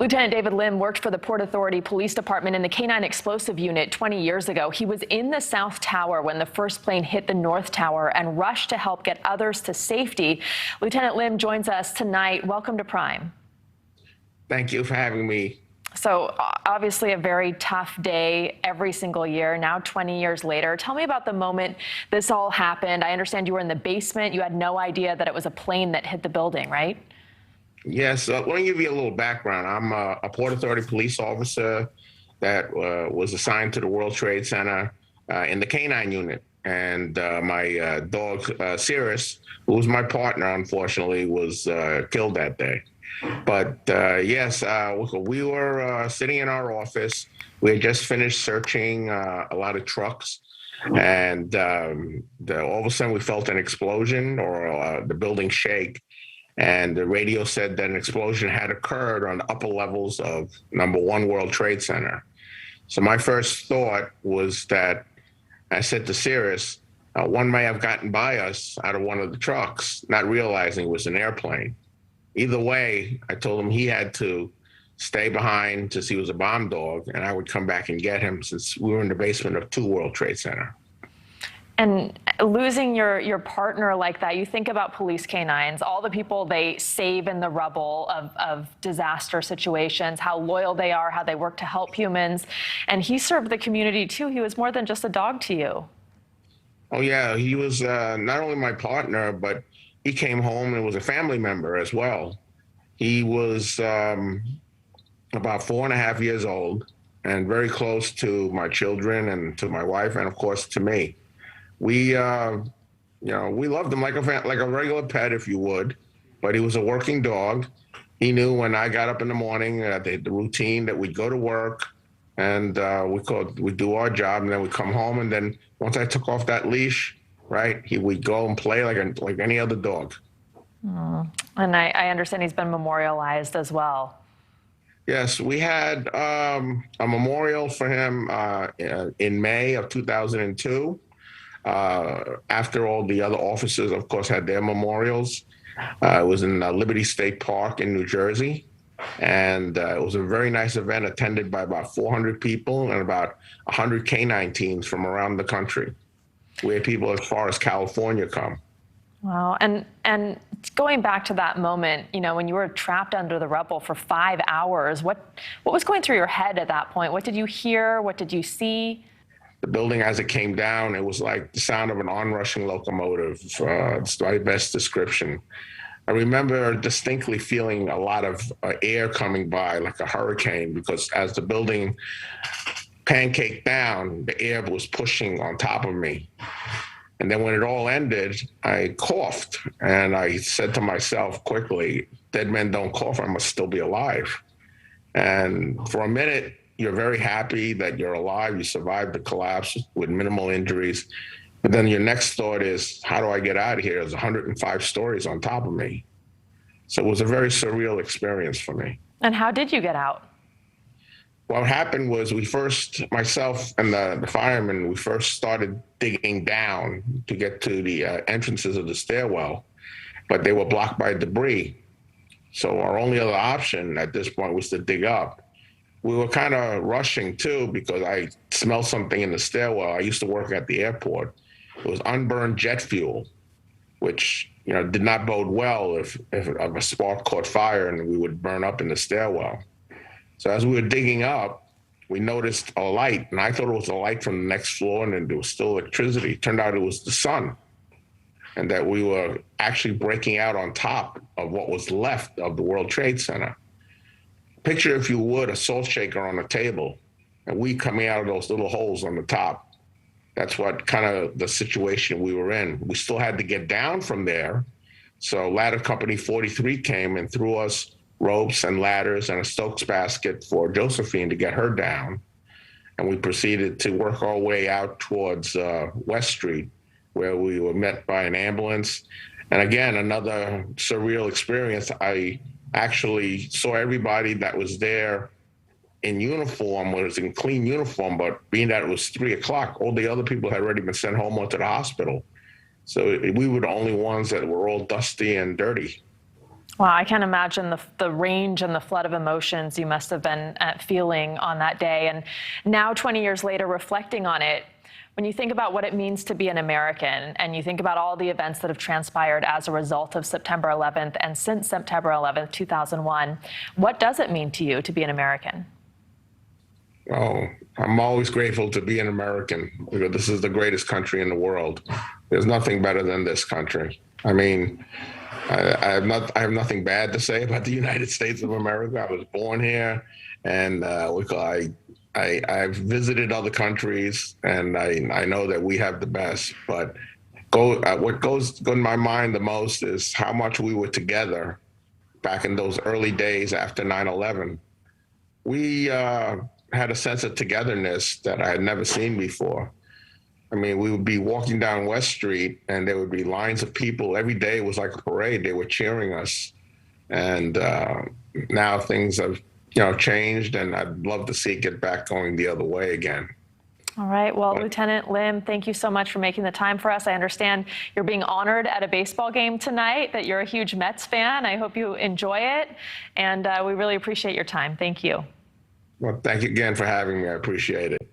Lieutenant David Lim worked for the Port Authority Police Department in the K-9 explosive unit 20 years ago. He was in the South Tower when the first plane hit the North Tower and rushed to help get others to safety. Lieutenant Lim joins us tonight. Welcome to Prime. Thank you for having me. So obviously a very tough day every single year, now 20 years later. Tell me about the moment this all happened. I understand you were in the basement. You had no idea that it was a plane that hit the building, right? Yes, let me give you a little background. I'm a Port Authority police officer that was assigned to the World Trade Center in the K-9 unit. And my dog, Cirrus, who was my partner, unfortunately, was killed that day. But yes, we were sitting in our office. We had just finished searching a lot of trucks. And all of a sudden, we felt an explosion or the building shake. And the radio said that an explosion had occurred on the upper levels of #1 World Trade Center. So my first thought was that I said to Cirrus, one may have gotten by us out of one of the trucks, not realizing it was an airplane. Either way, I told him he had to stay behind since he was a bomb dog, and I would come back and get him since we were in the basement of 2 World Trade Center. And losing your partner like that, you think about police K-9s, all the people they save in the rubble of disaster situations, how loyal they are, how they work to help humans. And he served the community too. He was more than just a dog to you. Oh yeah, he was not only my partner, but he came home and was a family member as well. He was about 4.5 years old and very close to my children and to my wife and of course to me. We loved him like a regular pet, if you would, but he was a working dog. He knew when I got up in the morning, the routine that we'd go to work and we'd do our job and then we'd come home. And then once I took off that leash, right, we'd go and play like any other dog. And I understand he's been memorialized as well. Yes, we had a memorial for him in May of 2002. After all the other officers, of course, had their memorials. It was in Liberty State Park in New Jersey. And it was a very nice event attended by about 400 people and about 100 K-9 teams from around the country. We had people as far as California come. Wow. And going back to that moment, when you were trapped under the rubble for 5 hours, what was going through your head at that point? What did you hear? What did you see? The building, as it came down, it was like the sound of an onrushing locomotive. It's my best description. I remember distinctly feeling a lot of air coming by, like a hurricane, because as the building pancaked down, the air was pushing on top of me. And then when it all ended, I coughed. And I said to myself quickly, dead men don't cough, I must still be alive. And for a minute, you're very happy that you're alive. You survived the collapse with minimal injuries. But then your next thought is, how do I get out of here? There's 105 stories on top of me. So it was a very surreal experience for me. And how did you get out? What happened was myself and the firemen, we first started digging down to get to the entrances of the stairwell, but they were blocked by debris. So our only other option at this point was to dig up. We were kind of rushing too because I smelled something in the stairwell. I used to work at the airport. It was unburned jet fuel, which did not bode well if a spark caught fire and we would burn up in the stairwell. So as we were digging up, we noticed a light, and I thought it was a light from the next floor, and then there was still electricity. It turned out it was the sun, and that we were actually breaking out on top of what was left of the World Trade Center. Picture, if you would, a salt shaker on a table, and we coming out of those little holes on the top. That's what kind of the situation we were in. We still had to get down from there. So Ladder Company 43 came and threw us ropes and ladders and a Stokes basket for Josephine to get her down. And we proceeded to work our way out towards West Street, where we were met by an ambulance. And again, another surreal experience. I actually saw everybody that was there in uniform, was in clean uniform, but being that it was 3 o'clock, all the other people had already been sent home or to the hospital. So we were the only ones that were all dusty and dirty. Wow, I can't imagine the range and the flood of emotions you must have been feeling on that day. And now, 20 years later, reflecting on it, when you think about what it means to be an American and you think about all the events that have transpired as a result of September 11th and since September 11th, 2001, what does it mean to you to be an American? Oh, I'm always grateful to be an American because this is the greatest country in the world. There's nothing better than this country. I mean, I have nothing bad to say about the United States of America. I was born here, and I've visited other countries, and I know that we have the best. But what goes in my mind the most is how much we were together back in those early days after 9/11. We had a sense of togetherness that I had never seen before. I mean, we would be walking down West Street and there would be lines of people. Every day was like a parade. They were cheering us. And now things have, changed, and I'd love to see it get back going the other way again. All right. Well, Lieutenant Lim, thank you so much for making the time for us. I understand you're being honored at a baseball game tonight, that you're a huge Mets fan. I hope you enjoy it. And we really appreciate your time. Thank you. Well, thank you again for having me. I appreciate it.